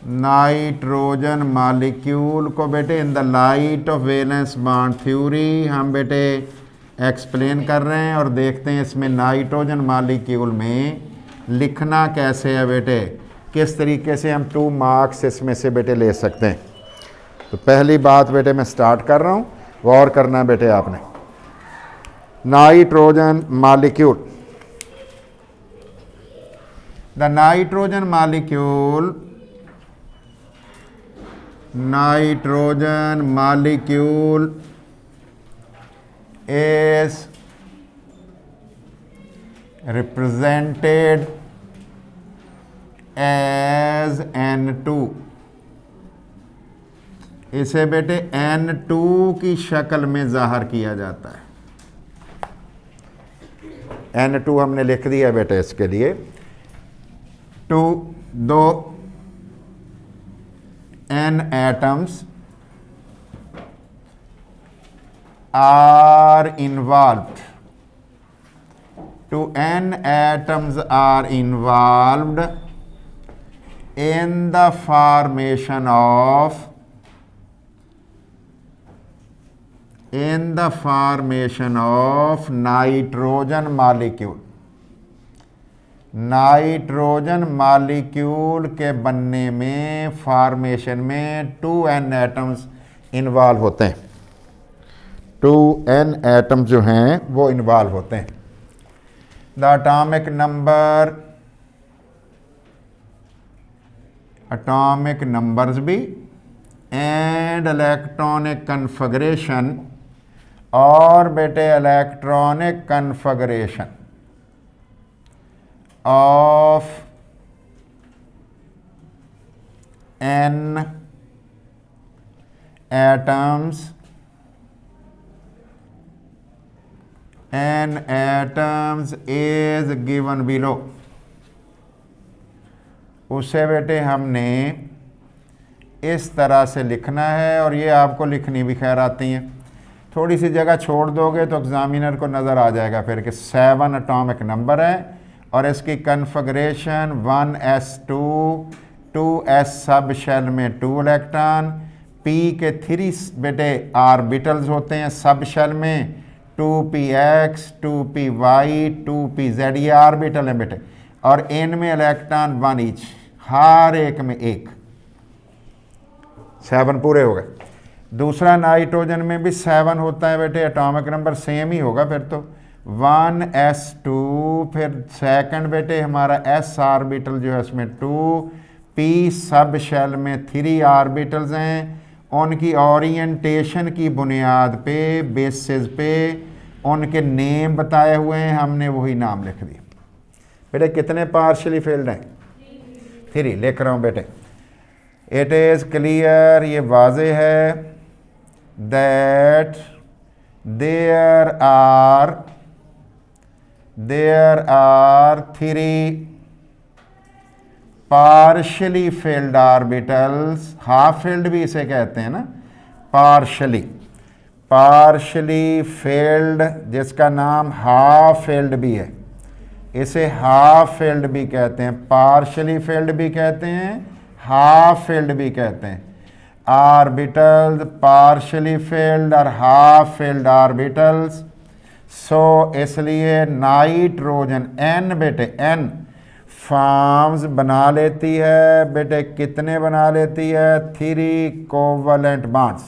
Nitrogen molecule को बेटे in the light of valence bond theory हम बेटे एक्सप्लेन कर रहे हैं और देखते हैं इसमें नाइट्रोजन मालिक्यूल में लिखना कैसे है बेटे, किस तरीके से हम 2 मार्क्स इसमें से बेटे ले सकते हैं। तो पहली बात बेटे मैं स्टार्ट कर रहा हूँ, गौर करना है बेटे आपने। Nitrogen molecule, the nitrogen molecule is represented as N2। इसे बेटे N2 की शक्ल में ज़ाहिर किया जाता है। N2 हमने लिख दिया बेटे, इसके लिए 2 N atoms are involved, 2 N atoms are involved in the formation of nitrogen molecule. Nitrogen molecule के बनने में, फॉर्मेशन में 2 N एटम्स इन्वॉल्व होते हैं। 2 N एटम जो हैं वो इन्वॉल्व होते हैं। द एटॉमिक नंबर्स भी एंड इलेक्ट्रॉनिक कन्फिगरेशन, और बेटे electronic configuration of N atoms is given below। उसे बेटे हमने इस तरह से लिखना है, और ये आपको लिखनी भी खैर आती हैं। थोड़ी सी जगह छोड़ दोगे तो एग्जामिनर को नज़र आ जाएगा फिर कि 7 एटॉमिक नंबर है और इसकी कन्फिगरेशन 1s2, 2s सब शेल में 2 इलेक्ट्रॉन, p के 3 बेटे ऑर्बिटल्स होते हैं सब शेल में, 2px, 2py, 2pz, ये ऑर्बिटल है बेटे, और n में इलेक्ट्रॉन 1 ईच, हर एक में 1, 7 पूरे हो गए। दूसरा नाइट्रोजन में भी 7 होता है बेटे, एटॉमिक नंबर सेम ही होगा फिर तो, 1s2, फिर सेकंड बेटे हमारा s ऑर्बिटल जो है इसमें 2, p सब शेल में 3 ऑर्बिटल्स हैं, उनकी ओरिएंटेशन की बुनियाद पे, बेसिस पे उनके नेम बताए हुए हैं, हमने वही नाम लिख दिए। बेटे कितने पार्शली फील्ड हैं? 3 लिख रहा हूँ बेटे। इट इज़ क्लियर, ये वाजे है, that there are 3 partially filled orbitals, half filled भी इसे कहते हैं ना, पार्शली फील्ड जिसका नाम हाफ फील्ड भी है, इसे हाफ फील्ड भी कहते हैं, पार्शली फील्ड भी कहते हैं, हाफ फील्ड भी कहते हैं। ऑर्बिटल्स पार्शली फील्ड और हाफ फील्ड ऑर्बिटल्स। सो इसलिए नाइट्रोजन N बेटे N फॉर्म्स बना लेती है बेटे, कितने बना लेती है? 3 कोवलेंट बॉन्ड्स।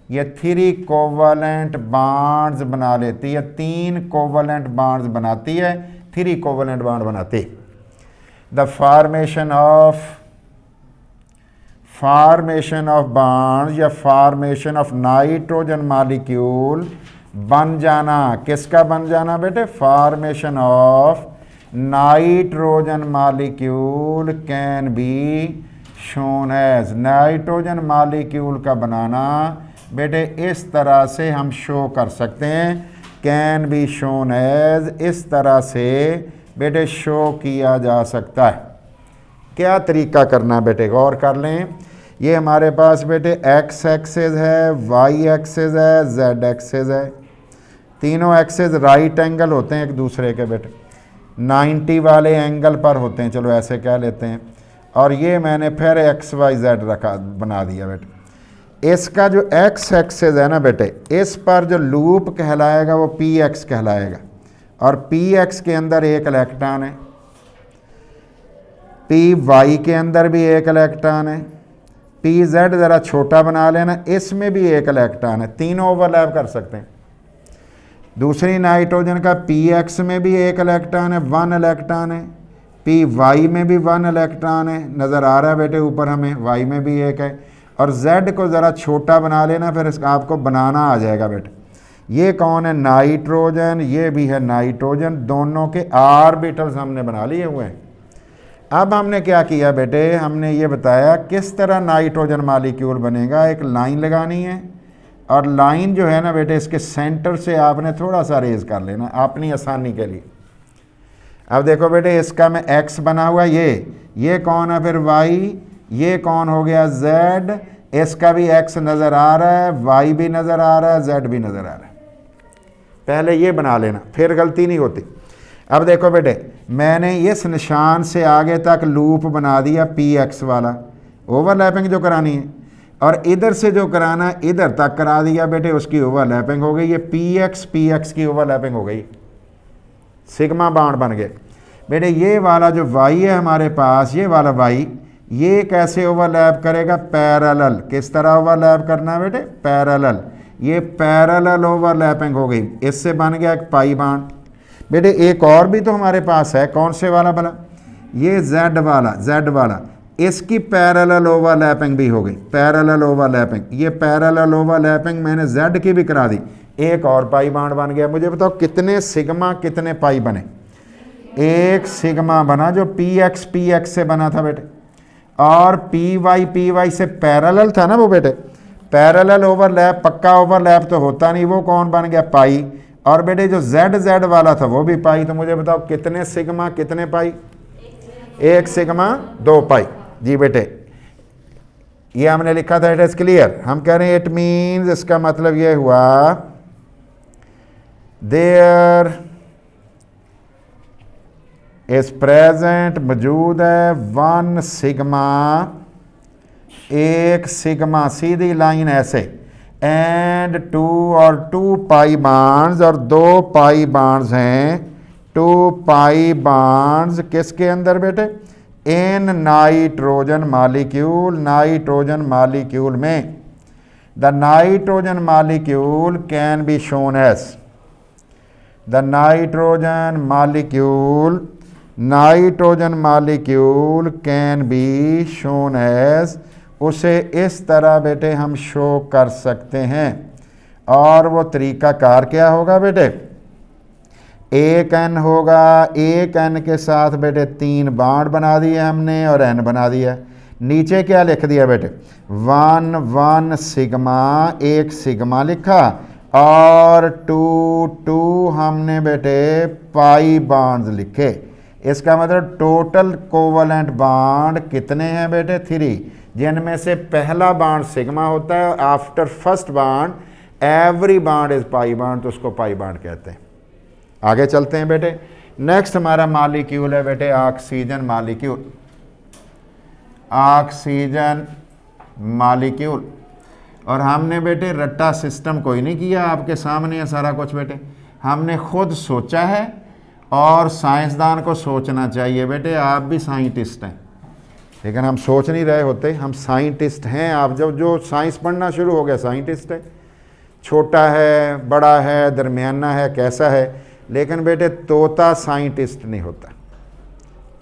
ये 3 कोवलेंट बॉन्ड्स बना लेती है, 3 कोवलेंट बॉन्ड्स बनाती है, 3 कोवलेंट बॉन्ड बनाती है। द फॉर्मेशन ऑफ बॉन्ड्स या फॉर्मेशन ऑफ नाइट्रोजन मॉलिक्यूल बन जाना, किसका बन जाना बेटे? Formation of nitrogen molecule can be shown as, nitrogen molecule का बनाना बेटे इस तरह से हम शो कर सकते हैं, कैन बी शोन एज, इस तरह से बेटे शो किया जा सकता है। क्या तरीका करना है बेटे, गौर कर लें। ये हमारे पास बेटे एक्स एक्सेस है, वाई एक्सेस है, जेड एक्सेस है, तीनों एक्सेस राइट एंगल होते हैं एक दूसरे के बेटे, 90 वाले एंगल पर होते हैं, चलो ऐसे कह लेते हैं। और ये मैंने फिर XYZ रखा बना दिया बेटे। इसका जो X एक्सिस है ना बेटे, इस पर जो लूप कहलाएगा वो PX कहलाएगा, और PX के अंदर एक इलेक्ट्रॉन है, PY के अंदर भी एक इलेक्ट्रॉन है, PZ ज़रा छोटा बना लेना, इसमें भी एक इलेक्ट्रॉन है, तीनों ओवरलैप कर सकते हैं। दूसरी नाइट्रोजन का PX में भी एक इलेक्ट्रॉन है, 1 इलेक्ट्रॉन है, PY में भी 1 इलेक्ट्रॉन है, नज़र आ रहा है बेटे ऊपर हमें, Y में भी एक है, और Z को ज़रा छोटा बना लेना, फिर इसका आपको बनाना आ जाएगा बेटे। ये कौन है? नाइट्रोजन, ये भी है नाइट्रोजन, दोनों के ऑर्बिटल्स हमने बना लिए हुए हैं। अब हमने क्या किया बेटे, हमने ये बताया किस तरह नाइट्रोजन मॉलिक्यूल बनेगा। एक लाइन लगानी है, और लाइन जो है ना बेटे, इसके सेंटर से आपने थोड़ा सा रेज कर लेना अपनी आसानी के लिए। अब देखो बेटे, इसका में X बना हुआ, ये कौन है फिर? Y, ये कौन हो गया? Z, इसका भी X नज़र आ रहा है, Y भी नज़र आ रहा है, Z भी नज़र आ रहा है। पहले ये बना लेना, फिर गलती नहीं होती। अब देखो बेटे, मैंने इस निशान से आगे तक लूप बना दिया PX वाला, ओवरलैपिंग जो करानी है, और इधर से जो कराना है इधर तक करा दिया बेटे, उसकी ओवरलैपिंग हो गई। ये PX की ओवरलैपिंग हो गई, सिग्मा बॉन्ड बन गए बेटे। ये वाला जो Y है हमारे पास, ये वाला Y, ये कैसे ओवरलैप करेगा? पैरेलल। किस तरह ओवरलैप करना है बेटे? पैरेलल। ये पैरेलल ओवरलैपिंग हो गई, इससे बन गया एक पाई बॉन्ड। बेटे एक और भी तो हमारे पास है, कौन से वाला भला? ये Z वाला, इसकी पैरेलल ओवरलैपिंग भी हो गई, पैरेलल ओवरलैपिंग। ये पैरेलल ओवरलैपिंग मैंने Z की भी करा दी, एक और पाई बॉन्ड बन गया। मुझे बताओ कितने सिग्मा कितने पाई बने? एक सिग्मा बना जो PX से बना था बेटे, और PY से पैरेलल था ना वो बेटे। पैरेलल ओवरलैप, पक्का ओवरलैप तो होता नहीं, वो कौन बन गया? पाई। और बेटे जो Z वाला था वो भी पाई। तो मुझे बताओ कितने सिग्मा कितने पाई? एक सिग्मा 2 पाई। जी बेटे, ये हमने लिखा था, इट इज क्लियर। हम कह रहे हैं इट मीन्स, इसका मतलब ये हुआ देयर इज प्रेजेंट, मौजूद है 1 सिग्मा, एक सिग्मा, सीधी लाइन ऐसे, एंड 2 और 2 पाई बॉन्ड्स, और 2 पाई बॉन्ड्स हैं, 2 पाई बॉन्ड्स किसके अंदर बेटे? In nitrogen molecule, nitrogen molecule में। The nitrogen molecule can be shown as, the nitrogen molecule can be shown as, उसे इस तरह बेटे हम शो कर सकते हैं। और वो तरीकाकार क्या होगा बेटे? एक N होगा, एक N के साथ बेटे 3 बॉन्ड बना दिए हमने, और N बना दिया। नीचे क्या लिख दिया बेटे? 1 सिग्मा, एक सिग्मा लिखा, और 2 हमने बेटे पाई बॉन्ड्स लिखे। इसका मतलब टोटल कोवलेंट बॉन्ड कितने हैं बेटे? 3, जिनमें से पहला बॉन्ड सिग्मा होता है, और after first bond every bond is pi bond, तो उसको पाई बॉन्ड कहते हैं। आगे चलते हैं बेटे। नेक्स्ट हमारा मॉलिक्यूल है बेटे ऑक्सीजन मॉलिक्यूल। ऑक्सीजन मॉलिक्यूल, और हमने बेटे रट्टा सिस्टम कोई नहीं किया, आपके सामने है सारा कुछ बेटे। हमने खुद सोचा है, और साइंसदान को सोचना चाहिए बेटे। आप भी साइंटिस्ट हैं, लेकिन हम सोच नहीं रहे होते। हम साइंटिस्ट हैं। आप जब जो साइंस पढ़ना शुरू हो गया, साइंटिस्ट है। छोटा है, बड़ा है, दरमियाना है, कैसा है, लेकिन बेटे तोता साइंटिस्ट नहीं होता।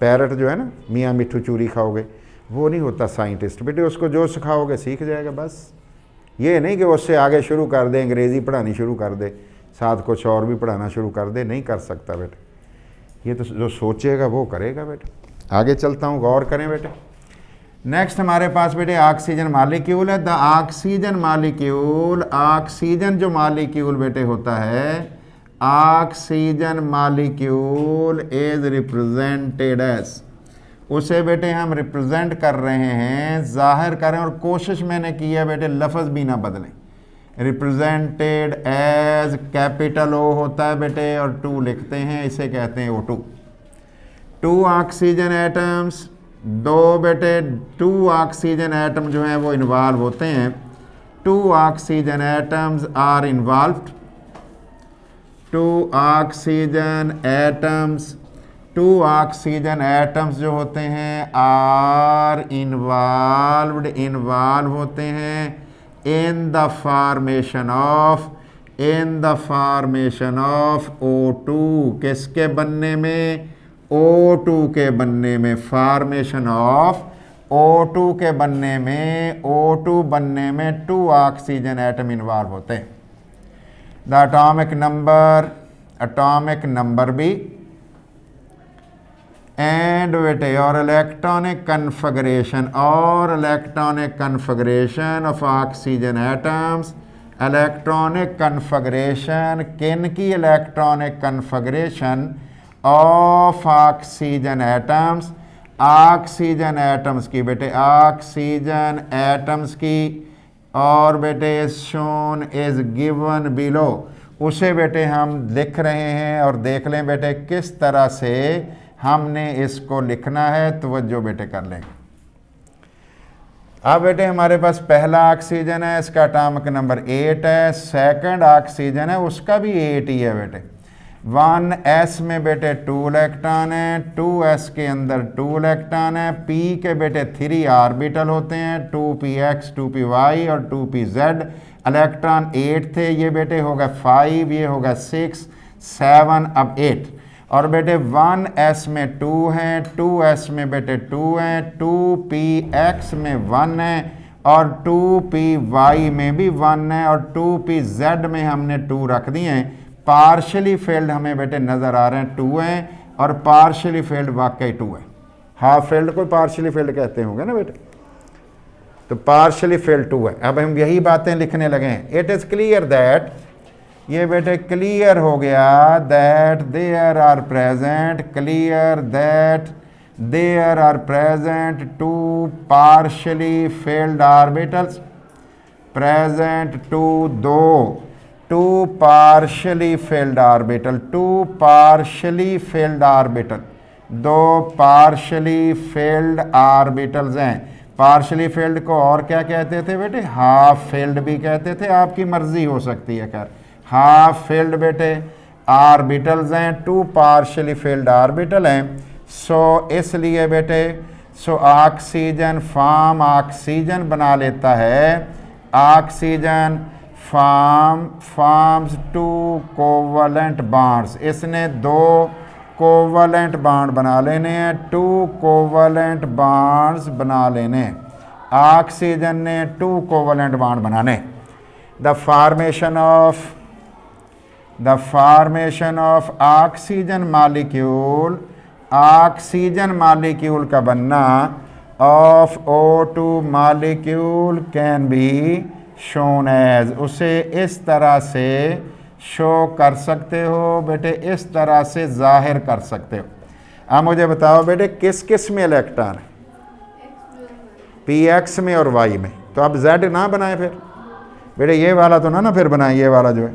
पैरट जो है ना, मियाँ मिट्ठू चूरी खाओगे, वो नहीं होता साइंटिस्ट बेटे। उसको जो सिखाओगे सीख जाएगा बस। ये नहीं कि उससे आगे शुरू कर दे, अंग्रेज़ी पढ़ानी शुरू कर दे, साथ कुछ और भी पढ़ाना शुरू कर दे, नहीं कर सकता बेटे। ये तो जो सोचेगा वो करेगा बेटे। आगे चलता हूँ, गौर करें बेटे। नेक्स्ट हमारे पास बेटे ऑक्सीजन मॉलिक्यूल है। द ऑक्सीजन मॉलिक्यूल, ऑक्सीजन जो मॉलिक्यूल बेटे होता है, oxygen molecule is represented as, उसे बेटे हम रिप्रेजेंट कर रहे हैं, जाहिर करें, और कोशिश मैंने की है बेटे लफ्ज़ भी ना बदलें। रिप्रेजेंटेड एज, कैपिटल O होता है बेटे, और 2 लिखते हैं, इसे कहते हैं O2। 2 ऑक्सीजन एटम्स दो बेटे 2 ऑक्सीजन एटम जो हैं वो इन्वॉल्व होते हैं, 2 oxygen atoms are involved, 2 oxygen atoms, 2 oxygen atoms जो होते हैं आर इन्वॉल्व होते हैं in the formation of O2, किसके बनने में, O2 के बनने में, फॉर्मेशन ऑफ O2 के बनने में, O2 बनने में 2 ऑक्सीजन एटम इन्वॉल्व होते हैं। द एटॉमिक नंबर भी एंड बेटे और electronic configuration of oxygen atoms, electronic configuration किन की, electronic configuration of oxygen atoms, oxygen atoms की बेटे, ऑक्सीजन एटम्स की, और बेटे शोन इज गिवन बिलो, उसे बेटे हम लिख रहे हैं और देख लें बेटे किस तरह से हमने इसको लिखना है, तवज्जो बेटे कर लें। अब बेटे हमारे पास पहला ऑक्सीजन है, इसका एटॉमिक नंबर 8 है, सेकंड ऑक्सीजन है उसका भी 8 ही है बेटे। 1s में बेटे 2 इलेक्ट्रॉन है, 2s के अंदर 2 इलेक्ट्रॉन है, p के बेटे 3 ऑर्बिटल होते हैं, 2px 2py और 2pz, इलेक्ट्रॉन 8 थे, ये बेटे होगा 5, ये होगा 6 7, अब 8, और बेटे 1s में 2 हैं, 2s में बेटे 2 हैं, 2px में 1 है और 2py में भी 1 है और 2pz में हमने 2 रख दिए हैं। पार्शली फेल्ड हमें बेटे नज़र आ रहे हैं 2 हैं और पार्शली फेल्ड वाकई 2 है। हाफ फेल्ड को पार्शली फेल्ड कहते होंगे ना बेटे, तो पार्शली फेल्ड 2 है। अब हम यही बातें लिखने लगे हैं। इट इज़ क्लियर दैट, ये बेटे क्लियर हो गया that there are present, clear that there are present 2 partially filled orbitals, present 2 partially filled orbital, 2 partially filled orbital, 2 partially filled orbitals हैं। पार्शली फेल्ड को और क्या कहते थे बेटे, हाफ फेल्ड भी कहते थे, आपकी मर्जी हो सकती है। खैर हाफ फेल्ड बेटे ऑर्बिटल्स हैं, 2 पार्शली फेल्ड ऑर्बिटल हैं। सो इसलिए बेटे ऑक्सीजन ऑक्सीजन बना लेता है, ऑक्सीजन फॉर्म्स 2 कोवलेंट बॉन्ड्स, इसने 2 कोवलेंट बॉन्ड बना लेने हैं, 2 कोवलेंट बॉन्ड्स बना लेने, ऑक्सीजन ने 2 कोवलेंट बॉन्ड बनाने। The formation of oxygen molecule का बनना of O2 molecule can be shown as, उसे इस तरह से शो कर सकते हो बेटे, इस तरह से जाहिर कर सकते हो। अब मुझे बताओ बेटे किस किस में इलेक्ट्रॉन है, px में और y में, तो अब z ना बनाए फिर बेटे, ये वाला तो ना फिर बनाए, ये वाला जो है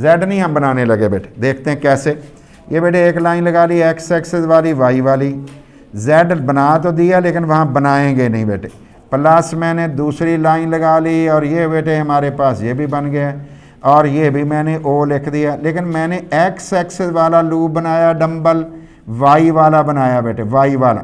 z नहीं हम बनाने लगे बेटे। देखते हैं कैसे। ये बेटे एक लाइन लगा ली x एक्सिस वाली, y वाली, z बना तो दिया लेकिन वहाँ बनाएंगे नहीं बेटे, प्लस मैंने दूसरी लाइन लगा ली और ये बेटे हमारे पास ये भी बन गया और ये भी मैंने O लिख दिया, लेकिन मैंने x एक्सिस वाला लूप बनाया डंबल, y वाला बनाया बेटे, y वाला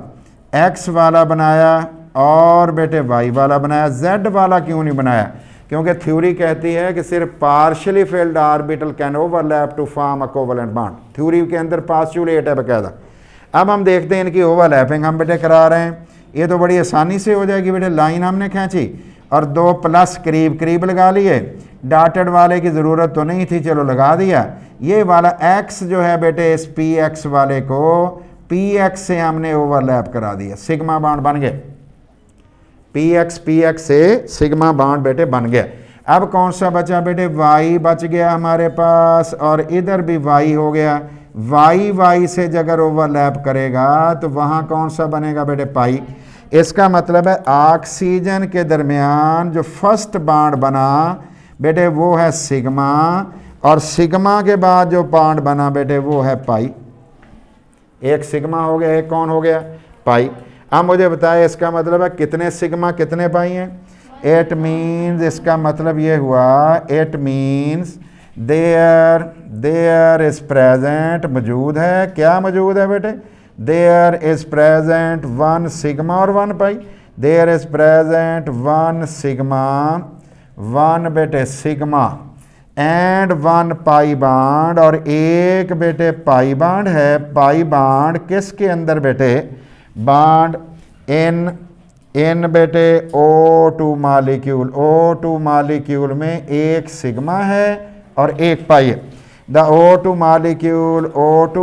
x वाला बनाया और बेटे y वाला बनाया, z वाला क्यों नहीं बनाया, क्योंकि थ्योरी कहती है कि सिर्फ partially filled orbital can overlap to form a covalent bond, theory के अंदर पास्टुलेट है बकायदा। अब हम देखते हैं इनकी ओवरलैपिंग हम बेटे करा रहे हैं, ये तो बड़ी आसानी से हो जाएगी बेटे। लाइन हमने खींची और 2 प्लस करीब करीब लगा लिए, डॉटेड वाले की ज़रूरत तो नहीं थी, चलो लगा दिया। ये वाला x जो है बेटे इस px वाले को px से हमने ओवरलैप करा दिया, सिग्मा बॉन्ड बन गए, px से सिग्मा बॉन्ड बेटे बन गया। अब कौन सा बचा बेटे, y बच गया हमारे पास और इधर भी y हो गया। y से अगर ओवरलैप करेगा तो वहाँ कौन सा बनेगा बेटे, पाई। इसका मतलब है ऑक्सीजन के दरमियान जो फर्स्ट बॉन्ड बना बेटे वो है सिग्मा, और सिग्मा के बाद जो बॉन्ड बना बेटे वो है पाई। एक सिग्मा हो गया, एक कौन हो गया, पाई। अब मुझे बताए इसका मतलब है कितने सिग्मा कितने पाई हैं। इट मीन्स, इसका मतलब ये हुआ, it means there is present, मौजूद है, क्या मौजूद है बेटे, देयर इज प्रेजेंट 1 सिग्मा और 1 पाई। देयर इज प्रेजेंट 1 सिग्मा, 1 बेटे सिग्मा एंड 1 पाई बाड, और एक बेटे पाई बाड है। पाई बाड किसके अंदर बेटे, बाड इन बेटे O2 मालिक्यूल, O2 मालिक्यूल में एक सिग्मा है और एक पाई है। The O2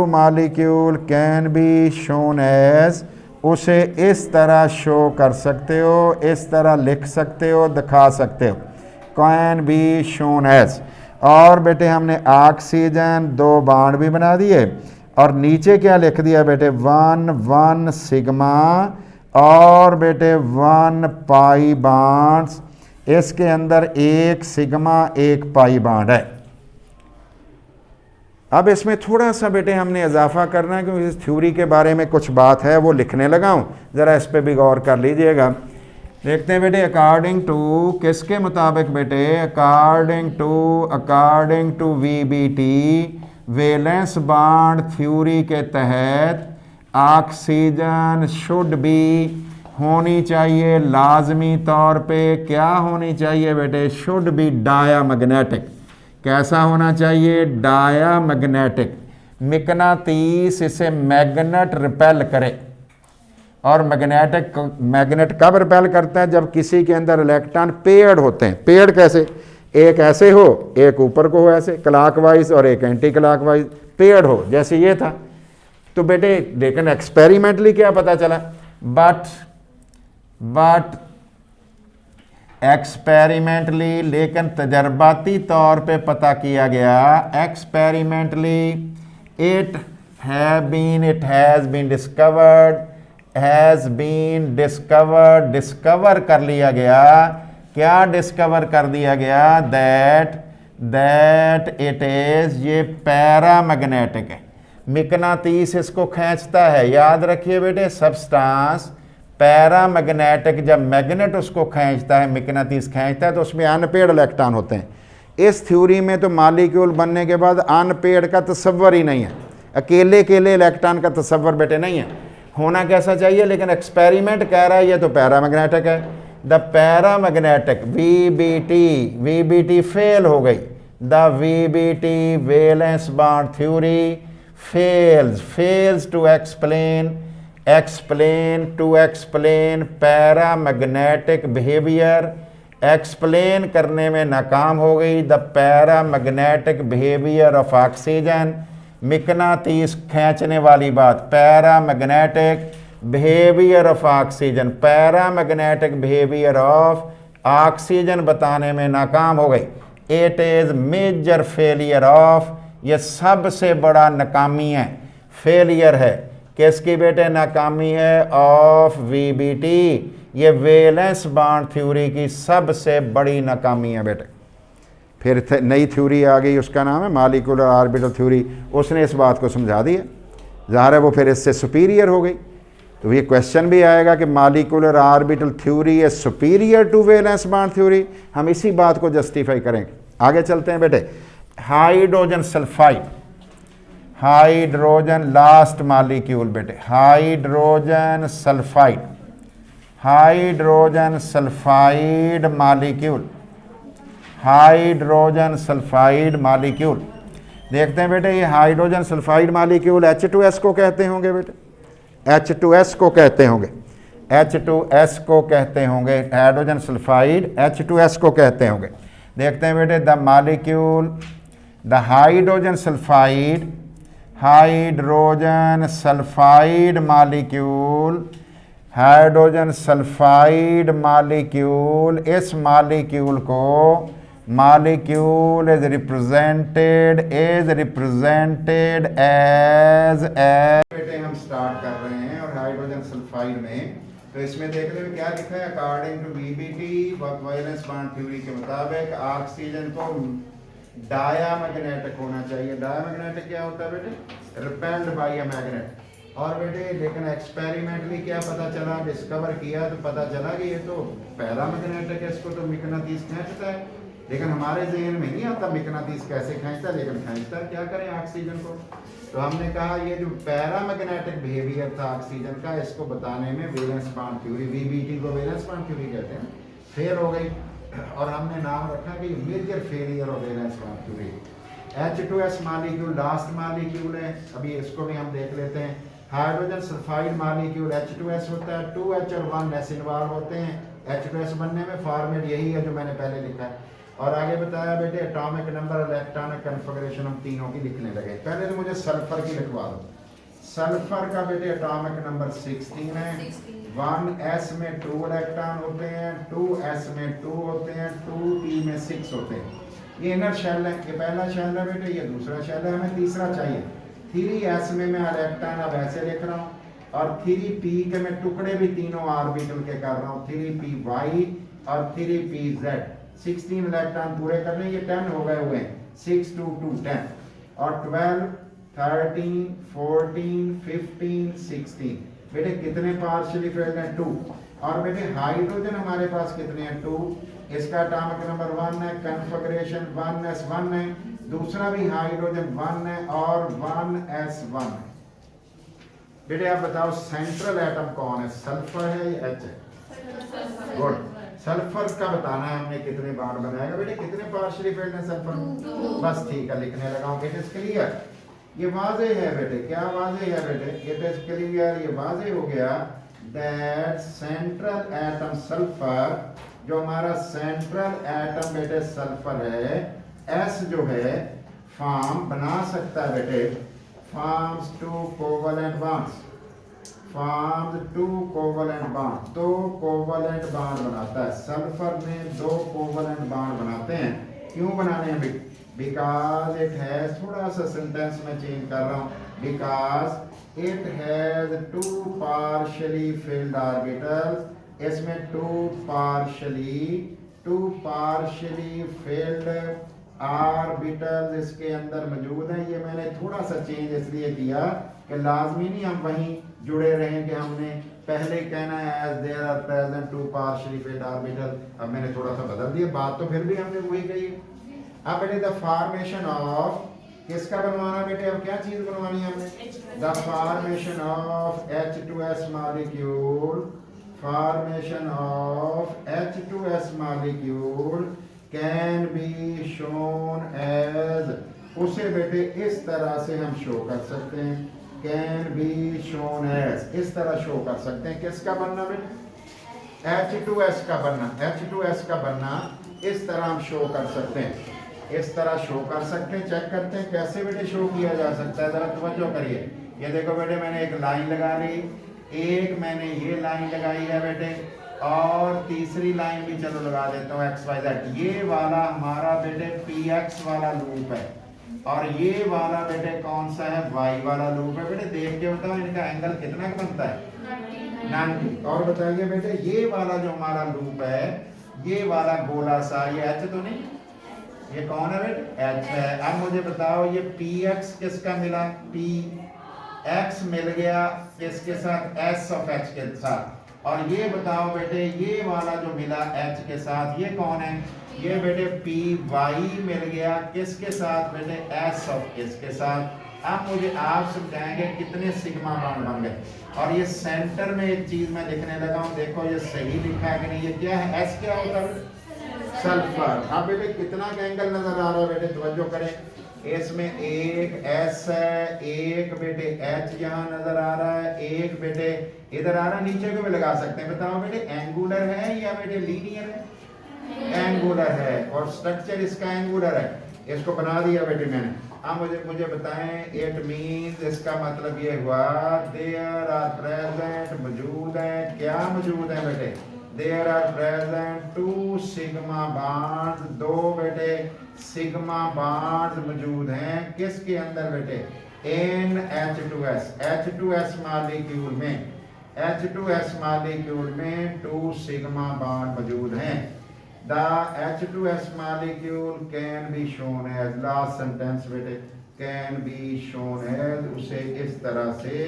molecule can be shown as, उसे इस तरह शो कर सकते हो, इस तरह लिख सकते हो, दिखा सकते हो, कैन बी शोन एज। और बेटे हमने ऑक्सीजन 2 बाड भी बना दिए और नीचे क्या लिख दिया बेटे, 1 सिग्मा और बेटे 1 पाई बाड्स, इसके अंदर एक सिग्मा एक पाई बाड है। अब इसमें थोड़ा सा बेटे हमने इजाफा करना है क्योंकि इस थ्योरी के बारे में कुछ बात है, वो लिखने लगा हूँ, ज़रा इस पर भी गौर कर लीजिएगा। देखते हैं बेटे, अकॉर्डिंग टू, किसके मुताबिक बेटे, according to VBT valence bond theory के तहत ऑक्सीजन शुड बी, होनी चाहिए लाजमी तौर पे, क्या होनी चाहिए बेटे, शुड बी डायामैग्नेटिक। कैसा होना चाहिए, डायामैग्नेटिक। मैग्नेटिस इसे मैग्नेट रिपेल करे, और मैग्नेट कब रिपेल करता है, जब किसी के अंदर इलेक्ट्रॉन पेयर्ड होते हैं। पेयर्ड कैसे, एक ऐसे हो, एक ऊपर को हो ऐसे क्लॉकवाइज और एक एंटी क्लॉकवाइज, पेयर्ड हो, जैसे ये था। तो बेटे लेकिन एक्सपेरिमेंटली क्या पता चला, बट एक्सपेरिमेंटली, लेकिन तजर्बाती तौर पे पता किया गया, experimentally it has been discover कर लिया गया। क्या डिस्कवर कर दिया गया, दैट इट इज, ये पैरामैग्नेटिक है। मैग्नेटिस इसको खींचता है, याद रखिए बेटे, सब्सटेंस पैरामैग्नेटिक, जब मैग्नेट उसको खींचता है, मैग्नेटिस खींचता है, तो उसमें अनपेड इलेक्ट्रॉन होते हैं। इस थ्योरी में तो मॉलिक्यूल बनने के बाद अनपेड का तस्वर ही नहीं है, अकेले इलेक्ट्रॉन का तस्वर बेटे नहीं है, होना कैसा चाहिए। लेकिन एक्सपेरिमेंट कह रहा है ये तो पैरामैग्नेटिक है। द पैरामैग्नेटिक VBT फेल हो गई। The VBT valence bond theory fails to explain paramagnetic behaviour, explain करने में नाकाम हो गई the paramagnetic behaviour of oxygen. Magnets खींचने वाली बात, paramagnetic behaviour of oxygen, paramagnetic behaviour of oxygen बताने में नाकाम हो गई। It is major failure of, ये सबसे बड़ा नाकामी है, फेलियर है, किसकी बेटे, नाकामी है, ऑफ VBT, ये वैलेंस बॉन्ड थ्योरी की सबसे बड़ी नाकामी है बेटे। फिर नई थ्योरी आ गई, उसका नाम है मॉलिक्यूलर ऑर्बिटल थ्योरी, उसने इस बात को समझा दिया, ज़ाहिर है वो फिर इससे सुपीरियर हो गई। तो ये क्वेश्चन भी आएगा कि molecular orbital theory is superior to valence bond theory, हम इसी बात को जस्टिफाई करेंगे। आगे चलते हैं बेटे, hydrogen sulphide, hydrogen last molecule बेटे, hydrogen sulphide molecule, hydrogen sulphide molecule. देखते हैं बेटे, ये हाइड्रोजन सल्फाइड मॉलिक्यूल H2S को कहते होंगे बेटे, H2S को कहते होंगे, H2S को कहते होंगे, हाइड्रोजन सल्फाइड H2S को कहते होंगे। देखते हैं बेटे, the molecule, the hydrogen sulphide molecule, hydrogen sulphide molecule, इस मॉलिक्यूल को, मॉलिक्यूल इज रिप्रेजेंटेड एज बेटे हम स्टार्ट कर रहे हैं और हाइड्रोजन सल्फाइड में, तो इसमें देखने में क्या लिखा है, according to VBT valence bond theory के मुताबिक ऑक्सीजन को डायामैग्नेटिक होना चाहिए। डायामैग्नेटिक क्या होता है बेटे, रिपेल्ड बाय अ मैग्नेट, और बेटे लेकिन एक्सपेरिमेंटली क्या पता चला, डिस्कवर किया तो पता चला कि ये तो पैरामैग्नेटिक है, इसको तो मैग्नेटिस खींचता है। लेकिन हमारे जहन में नहीं आता मैग्नेटिस कैसे खींचता है, लेकिन खींचता है। क्या करें ऑक्सीजन को? तो हमने कहा ये जो पैरामैग्नेटिक बिहेवियर था ऑक्सीजन का, इसको बताने में वैलेंस बॉन्ड थ्योरी, वीबीटी को वैलेंस बॉन्ड थ्योरी कहते हैं, फेल हो गई। और हमने नाम रखा कि major failure of valence bond theory. H2S molecule last molecule है, अभी इसको भी हम देख लेते हैं। हाइड्रोजन सल्फाइड मॉलिक्यूल H2S होता है, 2H और 1S इन्वॉल्व होते हैं H2S बनने में। फॉर्मेट यही है जो मैंने पहले लिखा है। और आगे बताया बेटे एटॉमिक नंबर, इलेक्ट्रॉनिक कन्फिगरेशन हम तीनों की लिखने लगे। पहले तो मुझे सल्फर की लिखवा दो। सल्फर का बेटे एटॉमिक नंबर 16 है। 1s में 2 इलेक्ट्रॉन होते हैं, 2s में 2 होते हैं, 2p में 6 होते हैं। ये इनर शेल है, ये पहला शेल है बेटे, ये दूसरा शेल है, हमें तीसरा चाहिए। 3s में मैं इलेक्ट्रॉन अब ऐसे लिख रहा हूँ, और 3p के मैं टुकड़े भी तीनों ऑर्बिटल के कर रहा हूँ, 3py और 3pz। 16 इलेक्ट्रॉन पूरे करने, ये 10 हो गए हुए हैं, 6 2 2 10। और 12 13 14 15 16 बेटे कितने पार्शियली फिल्ड हैं? 2। और बेटे हाइड्रोजन हमारे पास कितने हैं? 2। इसका एटॉमिक नंबर 1 है, कन्फिगरेशन 1s1 है, दूसरा भी हाइड्रोजन 1 है और 1s1 है। बेटे आप बताओ सेंट्रल एटम कौन है, सल्फर है या H है? गुड। सल्फर का बताना है हमने कितने बार बनाएगा। बेटे कितने पार्शियली फिल्ड है सल्फर? बस ठीक है, लिखने लगा हूँ। इट इज क्लियर, ये वाजे है बेटे। क्या वाजे है बेटे? इट इज क्लियर, ये वाजे हो गया दैट सेंट्रल एटम सल्फर, जो हमारा सेंट्रल एटम बेटे सल्फर है, S जो है फॉर्म बना सकता है बेटे, forms 2 covalent bonds, forms 2 covalent bond, 2 covalent bond बनाता है। सल्फर में 2 कोवलेंट बॉन्ड बनाते हैं। क्यों बनाने हैं? बिकॉज इट हैज, थोड़ा सा सेंटेंस में चेंज कर रहा हूँ, because it has 2 partially field orbitals. इसमें 2 पार्शियली फिल्ड ऑर्बिटल्स इसके अंदर मौजूद हैं। ये मैंने थोड़ा सा चेंज इसलिए किया कि लाजमी नहीं हम वहीं जुड़े रहें कि हमने पहले कहना है as there are present 2 partially filled orbital. अब मैंने थोड़ा सा बदल दिया, बात तो फिर भी हमने वही कही है। अब बेटे द फॉर्मेशन ऑफ, किसका बनवाना बेटे? अब क्या चीज बनवानी है हमने? The formation of H2S molecule, formation of H2S molecule can be shown as, उसे बेटे इस तरह से हम शो कर सकते हैं, कैन बी शोन एज, इस तरह शो कर सकते हैं। किसका बनना बेटे? H2S का बनना, H2S का बनना इस तरह हम शो कर सकते हैं, इस तरह शो कर सकते हैं। चेक करते हैं कैसे बेटे शो किया जा सकता है, जरा तवज्जो करिए। ये देखो बेटे मैंने एक लाइन लगा ली, एक मैंने ये लाइन लगाई है बेटे, और तीसरी लाइन भी चलो लगा देता हूँ XYZ। ये वाला हमारा बेटे PX वाला लूप है, और ये वाला बेटे कौन सा है? Y वाला लूप है। बेटे देख के बताओ इनका एंगल कितना का बनता है? 90। और बताइए बेटे ये वाला जो हमारा लूप है, ये वाला गोला सा, ये H तो नहीं, ये कौन है बेटे? H है। अब मुझे बताओ ये PX किसका मिला? PX मिल गया किसके साथ? S ऑफ H के साथ। और ये बताओ बेटे ये वाला जो मिला H के साथ, ये कौन है? ये बेटे PY मिल गया किसके साथ बेटे? S ऑफ S के साथ। अब मुझे आप समझाएंगे कितने सिग्मा बॉन्ड बन गए। और ये सेंटर में एक चीज मैं लिखने लगा हूँ, देखो ये सही लिखा है कि नहीं? ये क्या है? S क्या होता है? सल्फर। अब बेटे कितना का एंगल नजर आ रहा है बेटे? तवज्जो करें, इसमें एक S है, एक बेटे H यहाँ नजर आ रहा है, एक बेटे इधर आ रहा है, नीचे को भी लगा सकते हैं। बताओ बेटे एंगुलर है या बेटे लीनियर है? एंगुलर है, और स्ट्रक्चर इसका एंगुलर है। इसको बना दिया बेटे मैंने। अब मुझे बताएं, इट मीन्स, इसका मतलब ये हुआ देयर आर प्रेजेंट, मौजूद है, क्या मौजूद है बेटे? There are present 2 sigma bonds, 2 बेटे सिग्मा बॉन्ड्स मौजूद हैं किसके अंदर बेटे? इन H2S, H2S मॉलिक्यूल में, H2S मॉलिक्यूल में 2 सिग्मा बॉन्ड मौजूद हैं। The H2S molecule can be shown as, last sentence बेटे, can be shown as, उसे इस तरह से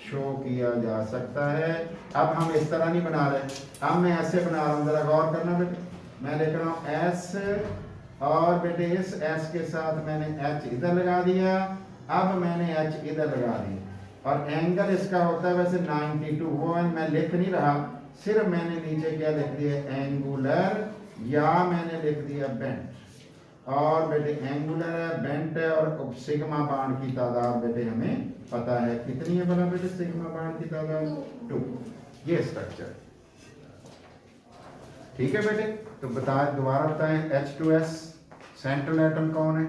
शो किया जा सकता है। अब हम इस तरह नहीं बना रहे, अब मैं ऐसे बना रहा हूँ, जरा गौर करना बेटे। मैं लिख रहा हूँ एस, और बेटे इस एस के साथ मैंने एच इधर लगा दिया, अब मैंने एच इधर लगा दिया, और एंगल इसका होता है वैसे 92, वो मैं लिख नहीं रहा, सिर्फ मैंने नीचे क्या लिख दिया, एंगुलर, या मैंने लिख दिया बेंट। और बेटे एंगुलर है, बेंट है, और सिग्मा बाण की तादाद बेटे हमें पता है कितनी है बोला बेटे, सिग्मा बाण की तादाद 2। ये स्ट्रक्चर ठीक है बेटे। तो बताएं, दोबारा बताएं, H2S सेंट्रल एटम कौन है?